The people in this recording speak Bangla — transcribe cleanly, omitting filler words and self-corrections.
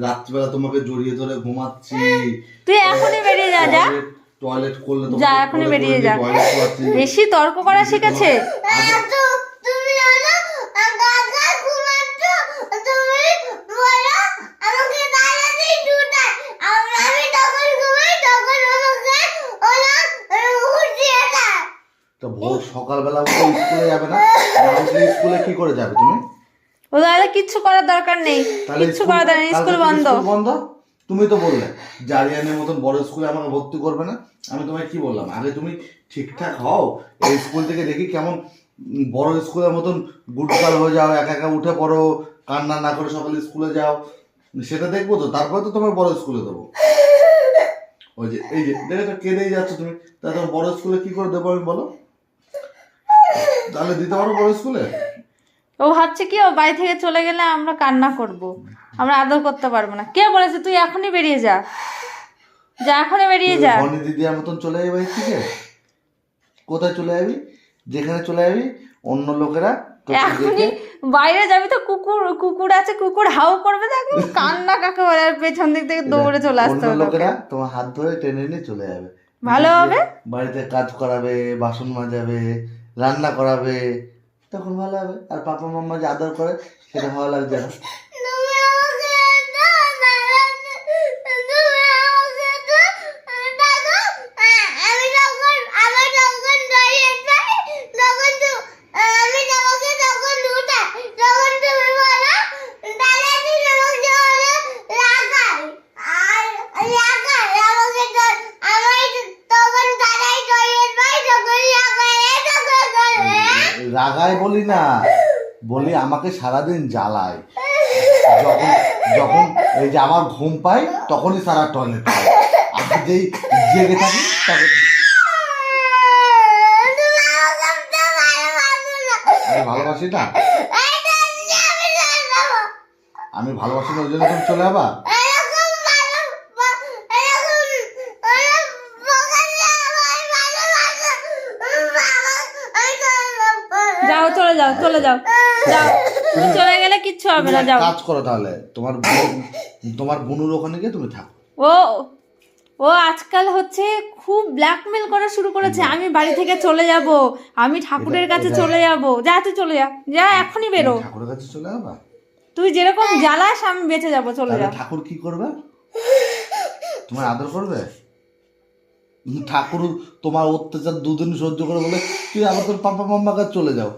রাত্রিবেলা তোমাকে জড়িয়ে ধরে ঘুমাচ্ছি। তুই এখনই বেরিয়ে যা। যা টয়লেট করলে যা, এখনই বেরিয়ে যা। বেশি তর্ক করা শিখেছে। ভোর সকালবেলা উঠে স্কুলে যাবে না? স্কুলে কি করে যাবে তুমি? ও তাহলে কিচ্ছু করার দরকার নেই, কিচ্ছু করার দরকার নেই, স্কুল বন্ধ। বন্ধ? তুমি তো বললে জারিয়ানের মতন বড় স্কুলে আমাকে ভর্তি করবে না। আমি তোমায় কি বললাম? আগে তুমি ঠিকঠাক হও, এই স্কুল থেকে দেখি কেমন বড় স্কুলের মতন গুটকাল হয়ে যাও, একা একা উঠে পড়ো, কান্না না করে সকালে স্কুলে যাও, সেটা দেখবো তো, তারপরে তো তোমার বড় স্কুলে দেবো। ওই যে এই যে দেখে কেঁদেই যাচ্ছ তুমি, তাহলে তোমার বড় স্কুলে কি করে দেবো আমি বলো? তাহলে দিতে পারো বড় স্কুলে? ও ভাবছে কি ও বাড়ি থেকে চলে গেলে আমরা কান্না করব, আমরা আদর করতে পারবো না। কে বলেছে? তুই এখনই বেরিয়ে যা, যা এখনই বেরিয়ে যা। বনি দিদির মতন চলে যাবি বাড়ি থেকে? কোথায় চলে যাবি? যেখানে চলে যাবি অন্য লোকেরা এখনই বাইরে যাবি তো কুকুর আছে, কুকুর হাউ করবে, দেখো কান্না কাকে বলে, আর পেছন দিক থেকে দৌড়ে চলে আসতে হবে। লোকেরা তোমার হাত ধরে টেনে নিয়ে চলে যাবে, ভালো হবে। বাড়িতে কাজ করাবে, বাসন মাজাবে, রান্না করাবে, তখন ভালো হবে। আর পাপা মাম্মা যে আদর করে সেটা ভালো লাগছে না। রাগায় বলি না, বলি আমাকে সারাদিন জ্বালায়। যখন যখন এই যে আমার ঘুম পায় তখনই সারা টয়লেট পায়, আর যেই জেগে থাকি তখন আমি ভালোবাসি না, আমি ভালোবাসি না, ওই জন্য তুমি চলে যাবা। যাও, চলে যাও, চলে যাও, যাও, তুমি চলে গেলে কিচ্ছু হবে না। যাও, কাজ করো তাহলে, তোমার বোনুর ওখানে গিয়ে তুমি থাকো। ও আজকাল হচ্ছে খুব ব্ল্যাকমেল করা শুরু করেছে। আমি বাড়ি থেকে চলে যাব, আমি ঠাকুরের কাছে চলে যাব। যা, তুই চলে যা, যা এখনই বেরো। ঠাকুরের কাছে চলে যাবা? তুই যেরকম জ্বালাস আমি বেঁচে যাব, চলে যা। ঠাকুর কি করবে? তোমার আদর করবে? ঠাকুর তোমার অত্যাচার দুদিন সহ্য করে বলে তুই আবার তোর পাপা মাম্মার কাছে চলে যাও।